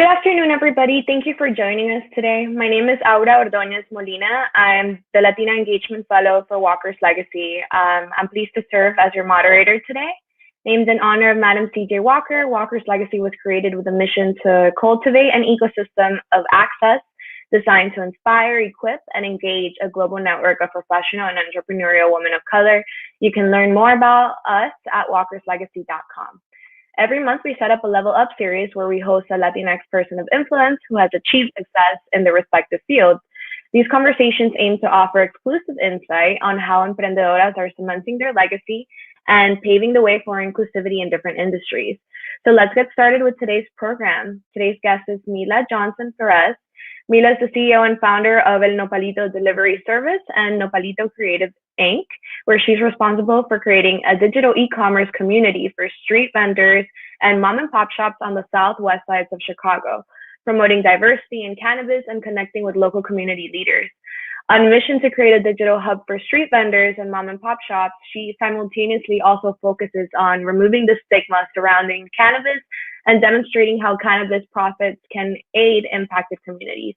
Good afternoon, everybody. Thank you for joining us today. My name is Aura Ordóñez Molina. I'm the Latina Engagement Fellow for Walker's Legacy. I'm pleased to serve as your moderator today. Named in honor of Madam C.J. Walker, Walker's Legacy was created with a mission to cultivate an ecosystem of access designed to inspire, equip, and engage a global network of professional and entrepreneurial women of color. You can learn more about us at walkerslegacy.com. Every month, we set up a Level Up series where we host a Latinx person of influence who has achieved success in their respective fields. These conversations aim to offer exclusive insight on how emprendedoras are cementing their legacy and paving the way for inclusivity in different industries. So let's get started with today's program. Today's guest is Mila Johnson Perez. Mila is the CEO and founder of El Nopalito Delivery Service and Nopalito Creative Inc., where she's responsible for creating a digital e-commerce community for street vendors and mom and pop shops on the southwest sides of Chicago, promoting diversity in cannabis and connecting with local community leaders. On a mission to create a digital hub for street vendors and mom and pop shops, she simultaneously also focuses on removing the stigma surrounding cannabis and demonstrating how cannabis profits can aid impacted communities.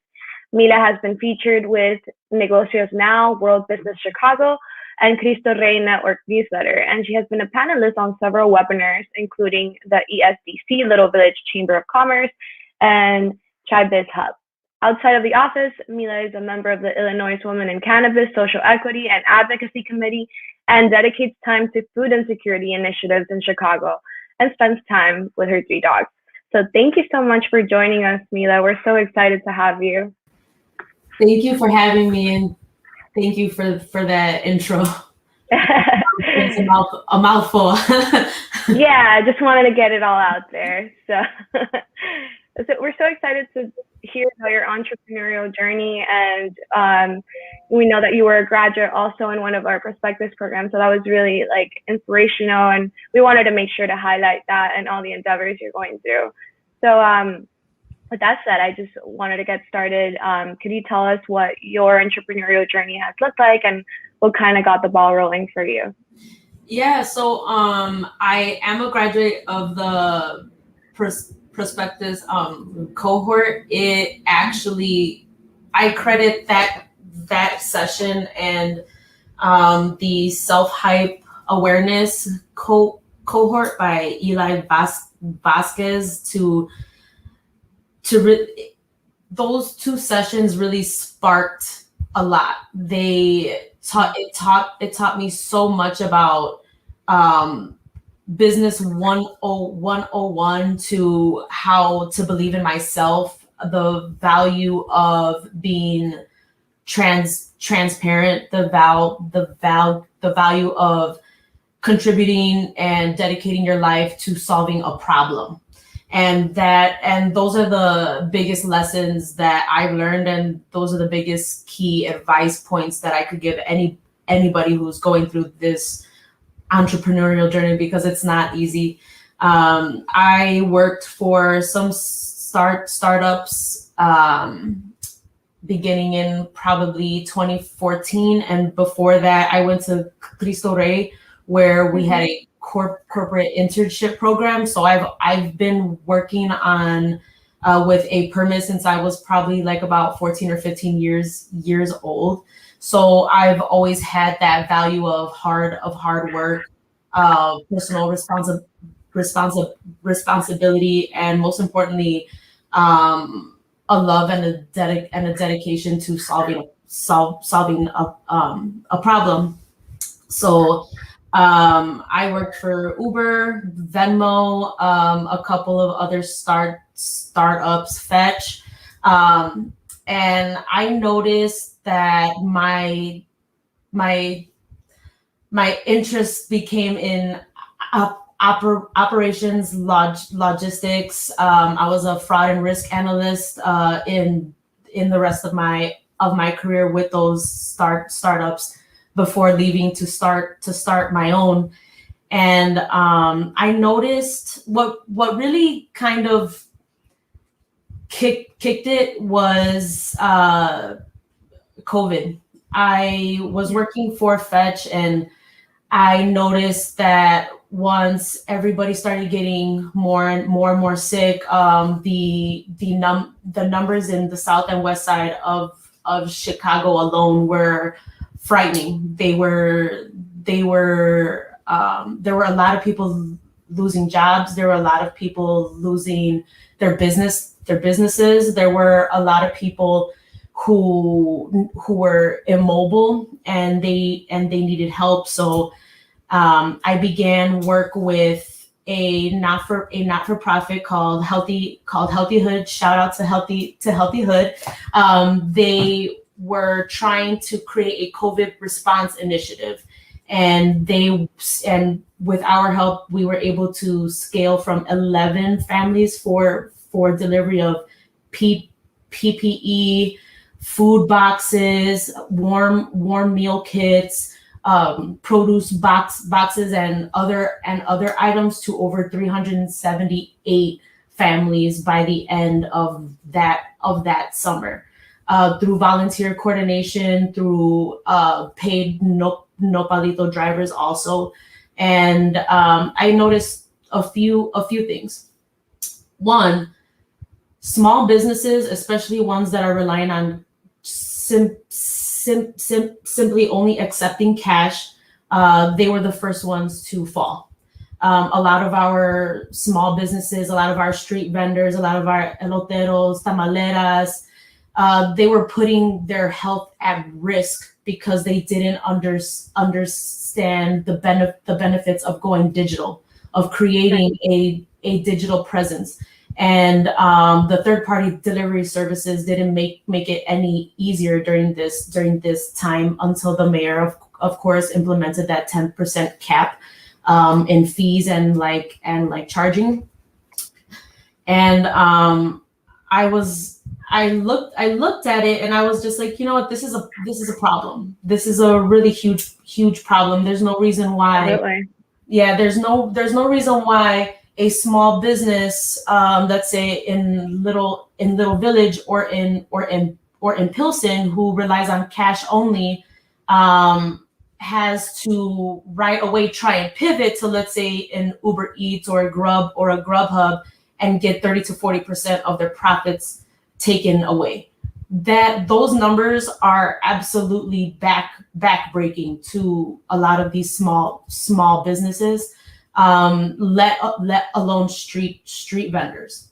Mila has been featured with Negocios Now, World Business Chicago, and Cristo Rey Network newsletter, and she has been a panelist on several webinars, including the ESDC Little Village Chamber of Commerce and Chai Biz Hub. Outside of the office, Mila is a member of the Illinois Women in Cannabis Social Equity and Advocacy Committee and dedicates time to food insecurity initiatives in Chicago and spends time with her 3 dogs. So thank you so much for joining us, Mila. We're so excited to have you. Thank you for having me, and thank you for that intro. It's a mouthful. Yeah, I just wanted to get it all out there. So we're so excited to hear about your entrepreneurial journey, and we know that you were a graduate also in one of our prospectus programs, so that was really inspirational, and we wanted to make sure to highlight that and all the endeavors you're going through. So with that said, I just wanted to get started. Could you tell us what your entrepreneurial journey has looked like and what kind of got the ball rolling for you? Yeah, so I am a graduate of the prospectus cohort. It actually, I credit that session and the self-hype awareness cohort by Eli Vasquez those 2 sessions really sparked a lot. It taught me so much about business 101 to how to believe in myself, the value of being transparent, the value of contributing and dedicating your life to solving a problem. And those are the biggest lessons that I've learned, and those are the biggest key advice points that I could give anybody who's going through this entrepreneurial journey, because it's not easy. I worked for some startups beginning in probably 2014, and before that I went to Cristo Rey, where we had a corporate internship program. So I've been working on with a permit since I was probably about 14 or 15 years old. So I've always had that value of hard work, personal responsibility, and most importantly, a love and a dedication to solving a problem. So I worked for Uber, Venmo, a couple of other startups, Fetch, and I noticed that my interest became in operations, logistics. I was a fraud and risk analyst in the rest of my career with those startups, before leaving to start my own. And I noticed what really kind of kicked it was COVID. I was working for Fetch, and I noticed that once everybody started getting more and more sick, the numbers in the south and west side of Chicago alone were frightening. There were a lot of people losing jobs. There were a lot of people losing their businesses. There were a lot of people who were immobile and they needed help. So I began work with a not-for-profit called Healthy Hood. Shout out to Healthy Hood. They were trying to create a COVID response initiative, and with our help, we were able to scale from 11 families for delivery of PPE, food boxes, warm meal kits, produce boxes and other items to over 378 families by the end of that summer, through volunteer coordination, through paid Nopalito drivers also. And I noticed a few things. One, small businesses, especially ones that are relying on simply only accepting cash, they were the first ones to fall. A lot of our small businesses, a lot of our street vendors, a lot of our eloteros, tamaleras, they were putting their health at risk because they didn't understand the benefits of going digital, of creating a digital presence. And the third-party delivery services didn't make it any easier during this time, until the mayor of course implemented that 10% cap in fees and charging. And I looked at it and I was just like, you know what, this is a problem. This is a really huge problem. There's no reason why. Absolutely. Yeah, there's no reason why a small business, let's say in Little Village or in Pilsen, who relies on cash only, has to right away try and pivot to, let's say, an Uber Eats or a Grubhub and get 30 to 40% of their profits taken away. Those numbers are absolutely backbreaking to a lot of these small businesses. Let alone street vendors.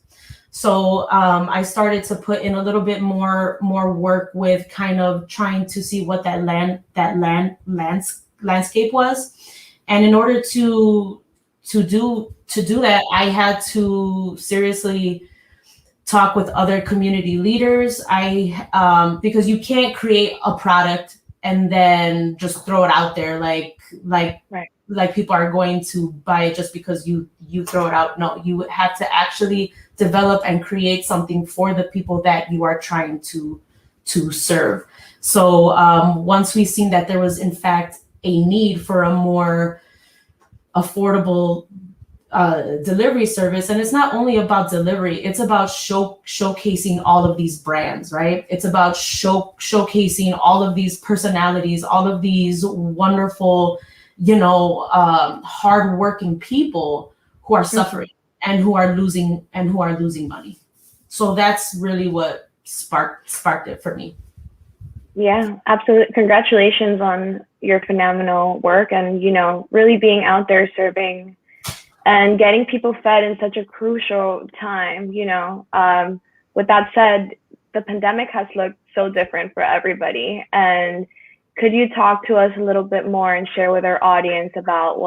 So I started to put in a little bit more work with kind of trying to see what that landscape was, and in order to do that, I had to seriously talk with other community leaders. Because you can't create a product and then just throw it out there like people are going to buy it just because you throw it out. No, you have to actually develop and create something for the people that you are trying to serve. So once we seen that there was in fact a need for a more affordable delivery service, and it's not only about delivery, it's about showcasing all of these brands, right? It's about showcasing all of these personalities, all of these wonderful, hardworking people who are suffering and who are losing money. So that's really what sparked it for me. Yeah, absolutely. Congratulations on your phenomenal work and, really being out there serving and getting people fed in such a crucial time. With that said, the pandemic has looked so different for everybody. And could you talk to us a little bit more and share with our audience about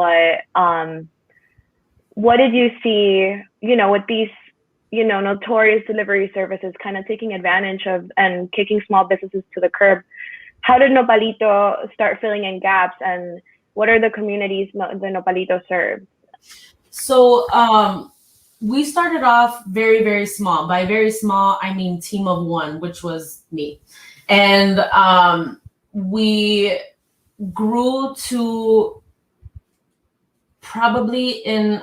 what did you see, with these, notorious delivery services kind of taking advantage of and kicking small businesses to the curb? How did Nopalito start filling in gaps, and what are the communities the Nopalito serves? So we started off very, very small. By very small, I mean team of one, which was me. And we grew to probably in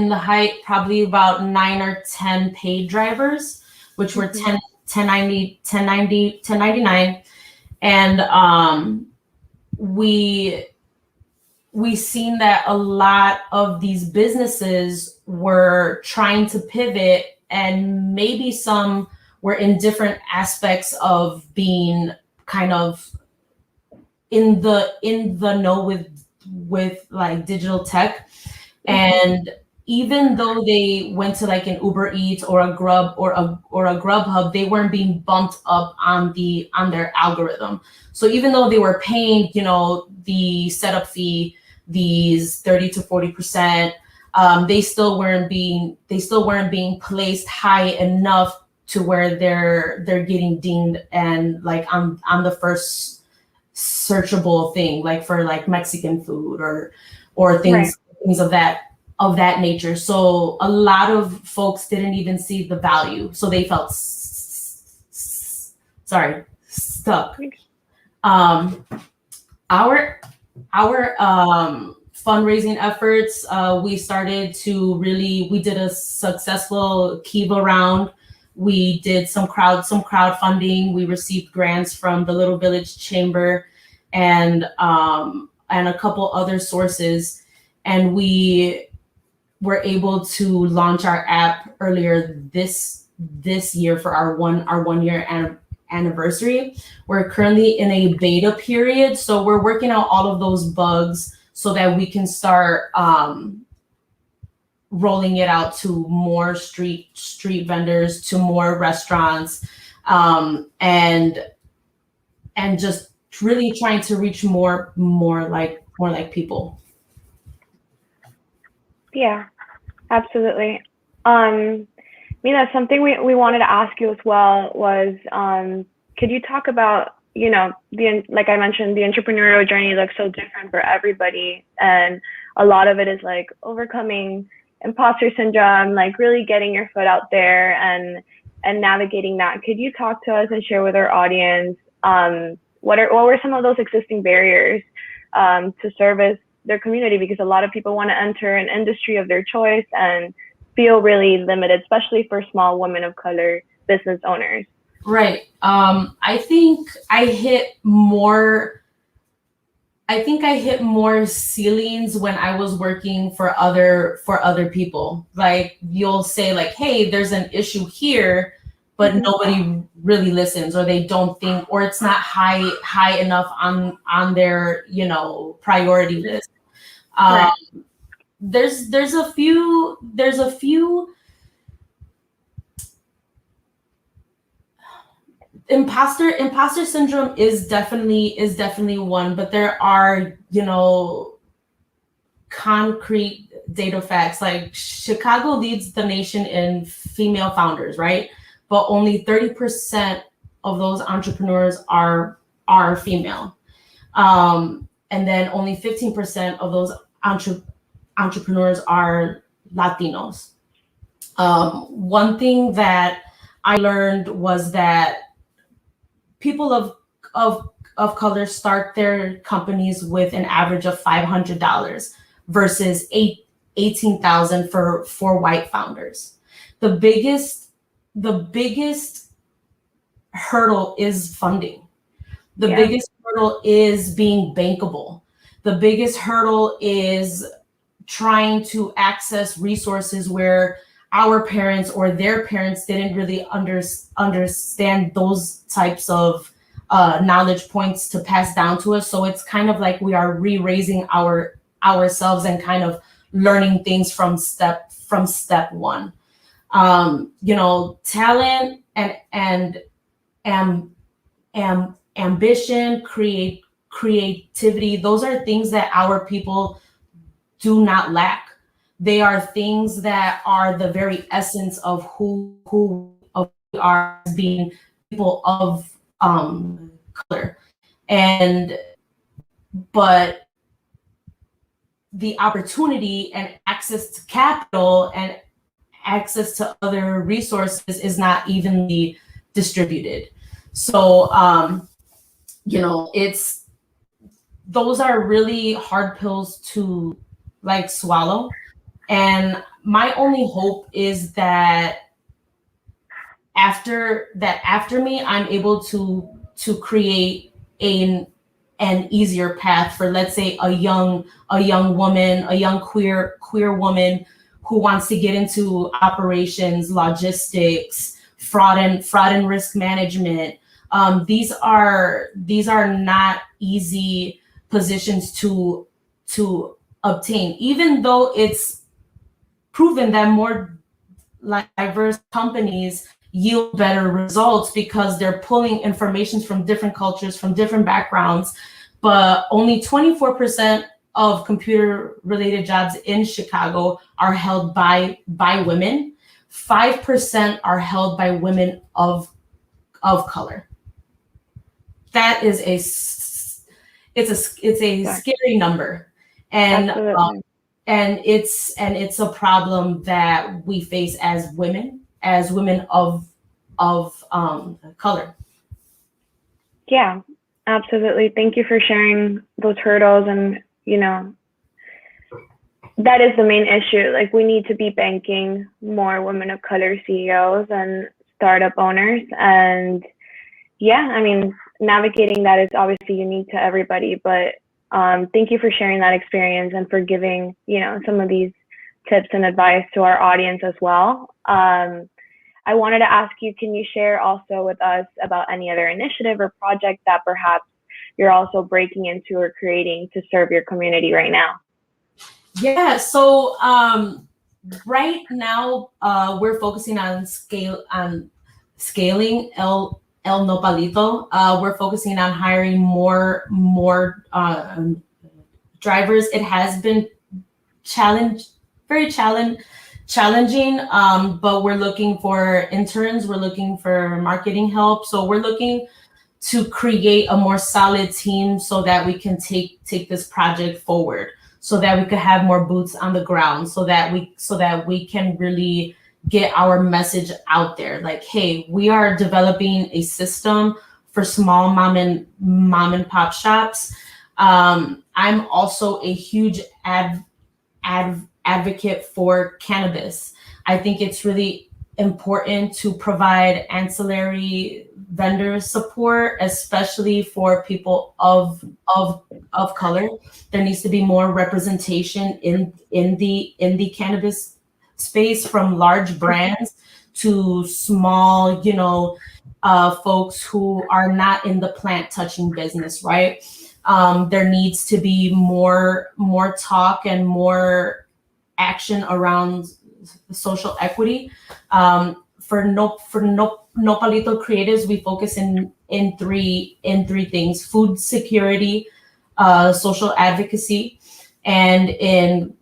the height, probably about 9 or 10 paid drivers, which were 1099. And we seen that a lot of these businesses were trying to pivot, and maybe some were in different aspects of being kind of in the know with like digital tech. And even though they went to like an Uber Eats or a Grub or a Grubhub, they weren't being bumped up on their algorithm. So even though they were paying, you know, the setup fee, these 30 to 40%, they still weren't being placed high enough to where they're getting dinged and like on the first searchable thing, like for like Mexican food or things of that nature. So a lot of folks didn't even see the value, so they felt stuck. Our fundraising efforts, we did a successful Kiva round. We did some crowdfunding. We received grants from the Little Village Chamber and a couple other sources, and we were able to launch our app earlier this year for our 1 year anniversary. We're currently in a beta period, so we're working out all of those bugs so that we can start rolling it out to more street vendors, to more restaurants, and just really trying to reach more like people. Yeah, absolutely. Mina, something we wanted to ask you as well was, could you talk about, you know, like I mentioned, the entrepreneurial journey looks so different for everybody, and a lot of it is like overcoming imposter syndrome, like really getting your foot out there and navigating that. Could you talk to us and share with our audience what were some of those existing barriers to service their community? Because a lot of people want to enter an industry of their choice and feel really limited, especially for small women of color business owners. Right. I think I hit more ceilings when I was working for other people. Like, you'll say like, hey, there's an issue here, but nobody really listens, or they don't think, or it's not high enough on their, you know, priority list. Right. There's a few imposter syndrome is definitely one, but there are, you know, concrete data facts. Like, Chicago leads the nation in female founders, right? But only 30% of those entrepreneurs are female. And then only 15% of those entrepreneurs are Latinos. One thing that I learned was that people of color start their companies with an average of $500 versus $18,000 for white founders. The biggest hurdle is funding. The biggest hurdle is being bankable. The biggest hurdle is trying to access resources where our parents or their parents didn't really understand those types of knowledge points to pass down to us. So it's kind of like we are re-raising ourselves and kind of learning things from step one. You know, talent and ambition, creativity, those are things that our people do not lack. They are things that are the very essence of who we are as being people of color. But the opportunity and access to capital and access to other resources is not evenly distributed. So, you know, those are really hard pills to like swallow. And my only hope is that after me, I'm able to create an and easier path for, let's say, a young woman, a young queer woman who wants to get into operations, logistics, fraud and risk management. These are not easy positions to obtain, even though it's proven that more diverse companies yield better results because they're pulling information from different cultures, from different backgrounds. But only 24% of computer-related jobs in Chicago are held by women. 5% are held by women of color. That is a scary number, and it's a problem that we face as women of color. Yeah, absolutely. Thank you for sharing those hurdles. And, that is the main issue. Like, we need to be banking more women of color CEOs and startup owners. And yeah, I mean, navigating that is obviously unique to everybody, but thank you for sharing that experience and for giving, some of these tips and advice to our audience as well. I wanted to ask you, can you share also with us about any other initiative or project that perhaps you're also breaking into or creating to serve your community right now? Yeah, so right now we're focusing on scaling El Nopalito. We're focusing on hiring more drivers. It has been very challenging, but we're looking for interns. We're looking for marketing help. So we're looking to create a more solid team so that we can take this project forward, so that we could have more boots on the ground, so that we can really get our message out there. Like, hey, we are developing a system for small mom and pop shops. I'm also a huge advocate for cannabis. I think it's really important to provide ancillary vendor support, especially for people of color. There needs to be more representation in the cannabis space, from large brands to small, folks who are not in the plant touching business, right? There needs to be more talk and more action around social equity. For Nopalito Creatives, we focus in three things: food security, social advocacy, and in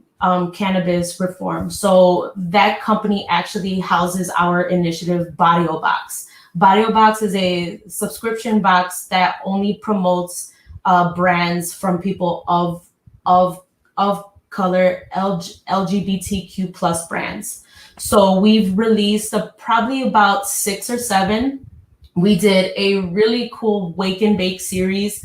cannabis reform. So that company actually houses our initiative, Barrio Box. Barrio Box is a subscription box that only promotes brands from people of color, LGBTQ plus brands. So we've released probably about 6 or 7. We did a really cool wake and bake series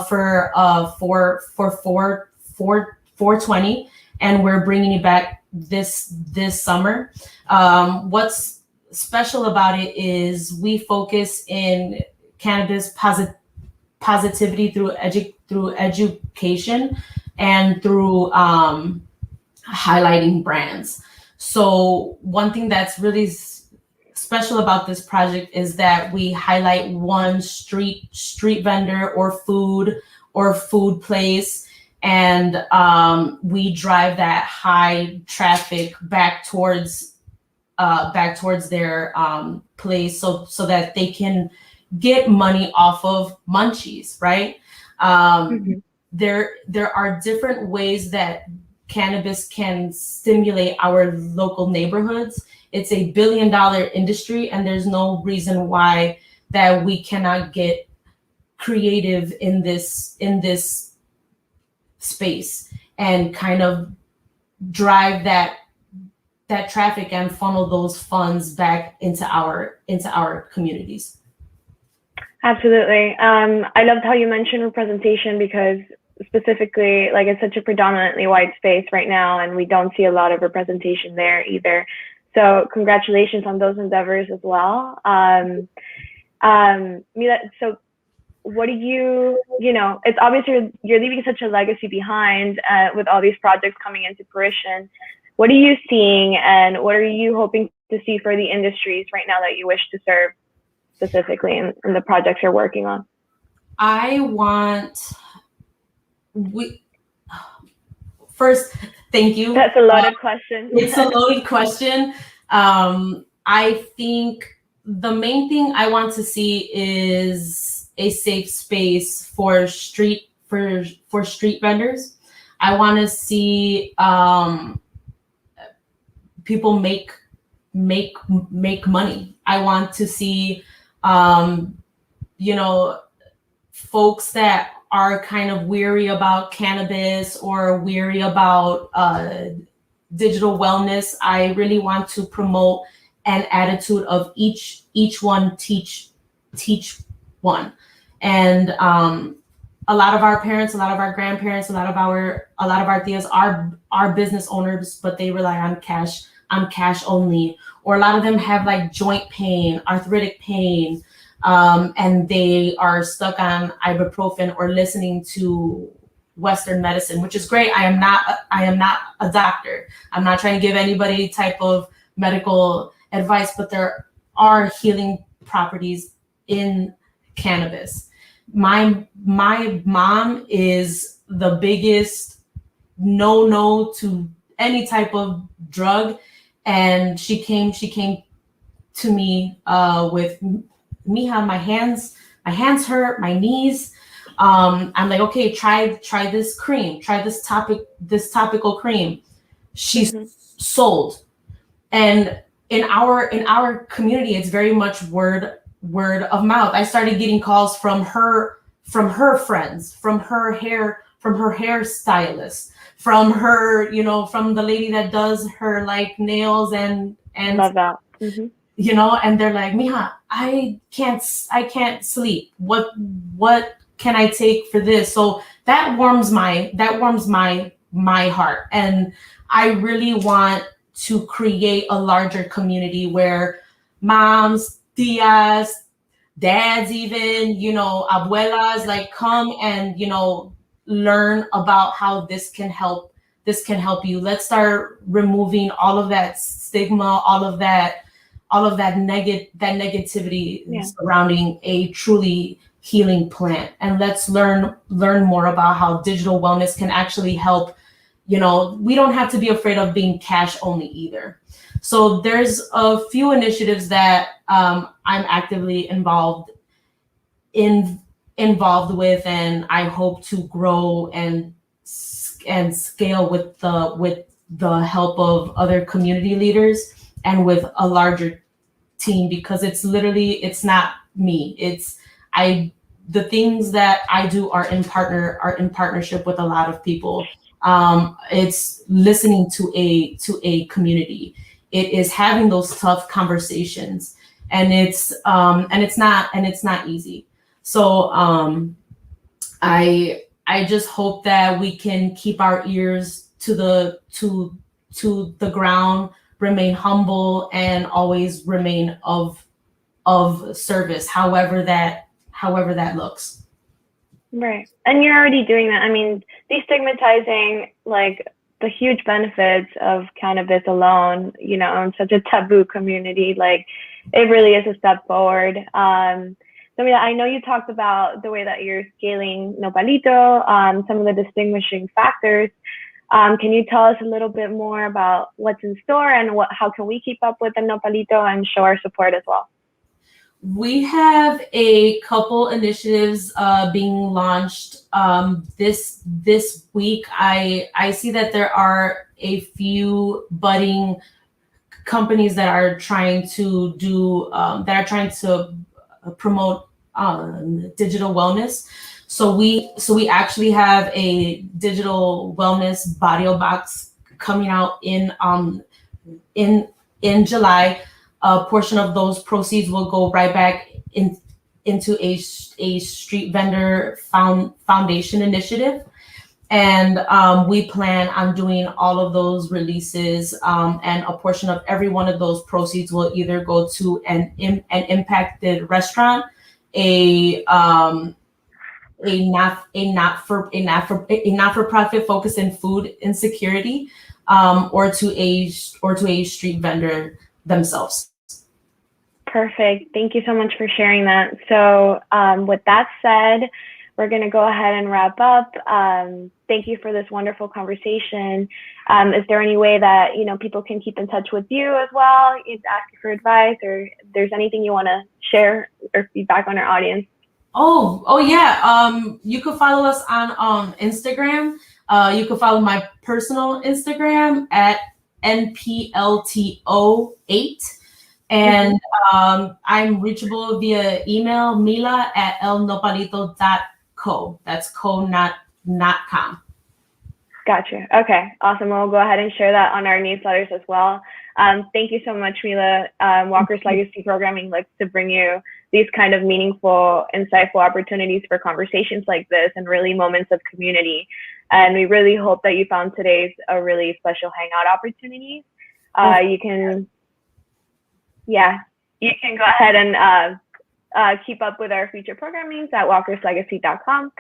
for 420, and we're bringing it back this summer. What's special about it is we focus in cannabis positivity through education and through highlighting brands. So one thing that's really special about this project is that we highlight one street vendor or food place, and we drive that high traffic back towards their place, so that they can get money off of munchies, right? There are different ways that cannabis can stimulate our local neighborhoods. It's a $1 billion industry, and there's no reason why that we cannot get creative in this space and kind of drive that traffic and funnel those funds back into our communities. Absolutely. I loved how you mentioned representation, because specifically, like, it's such a predominantly white space right now, and we don't see a lot of representation there either. So congratulations on those endeavors as well. Mila, so what do it's obvious you're leaving such a legacy behind with all these projects coming into fruition. What are you seeing, and what are you hoping to see for the industries right now that you wish to serve specifically in the projects you're working on? First, thank you. That's a loaded question. It's a loaded question. I think the main thing I want to see is a safe space for street vendors. I want to see people make money. I want to see folks that are kind of weary about cannabis or weary about digital wellness. I really want to promote an attitude of each one teach one. And a lot of our parents, a lot of our grandparents, a lot of our tias are business owners, but they rely on cash only. Or a lot of them have like joint pain, arthritic pain, and they are stuck on ibuprofen or listening to Western medicine, which is great. I am not a doctor. I'm not trying to give anybody type of medical advice, but there are healing properties in cannabis. My mom is the biggest no to any type of drug, and she came to me with, Mija, my hands hurt, my knees. I'm like, okay, try this cream, try this topical cream. She's sold. And in our community, it's very much word of mouth. I started getting calls from her friends, from her hair stylist, from her, from the lady that does her like nails and love that. And they're like, Mija, I can't sleep. What can I take for this? So that warms my heart. And I really want to create a larger community where moms, tias, dads, even, abuelas, like come and, learn about how this can help you. Let's start removing all of that stigma, all of that negativity surrounding a truly healing plant. And let's learn more about how digital wellness can actually help. We don't have to be afraid of being cash only either. So there's a few initiatives that I'm actively involved with, and I hope to grow and scale with the help of other community leaders and with a larger team, because it's not me. The things that I do are in partnership with a lot of people. It's listening to a community. It is having those tough conversations, and it's not easy. So I just hope that we can keep our ears to the ground, remain humble, and always remain of service, however that looks. Right. And you're already doing that. I mean, destigmatizing like the huge benefits of cannabis alone, in such a taboo community, like it really is a step forward. So I know you talked about the way that you're scaling Nopalito, some of the distinguishing factors. Can you tell us a little bit more about what's in store and how can we keep up with the Nopalito and show our support as well? We have a couple initiatives being launched this week. I see that there are a few budding companies that are trying to promote digital wellness. So we actually have a digital wellness body box coming out in July. A portion of those proceeds will go right back into a street vendor foundation initiative. And we plan on doing all of those releases, and a portion of every one of those proceeds will either go to an impacted restaurant, a a not-for-profit focus in food insecurity, or to a street vendor themselves. Perfect. Thank you so much for sharing that. So with that said, we're going to go ahead and wrap up. Thank you for this wonderful conversation. Is there any way that, people can keep in touch with you as well, ask you for advice, or if there's anything you want to share or feedback on our audience? Oh yeah. You could follow us on Instagram. You could follow my personal Instagram at NPLTO8. And I'm reachable via email, mila@elnopalito.co. That's co, not com. Gotcha. Okay, awesome. We'll go ahead and share that on our newsletters as well. Thank you so much, Mila. Walker's Legacy Programming looks to bring you these kind of meaningful, insightful opportunities for conversations like this and really moments of community. And we really hope that you found today's a really special hangout opportunity. You can go ahead and keep up with our future programmings at walkerslegacy.com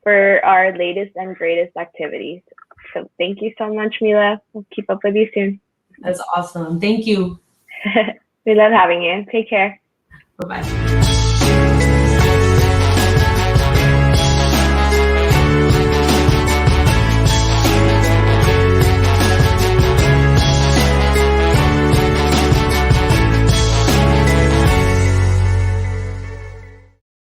for our latest and greatest activities. So thank you so much, Mila. We'll keep up with you soon. That's awesome. Thank you. We love having you. Take care. Bye-bye.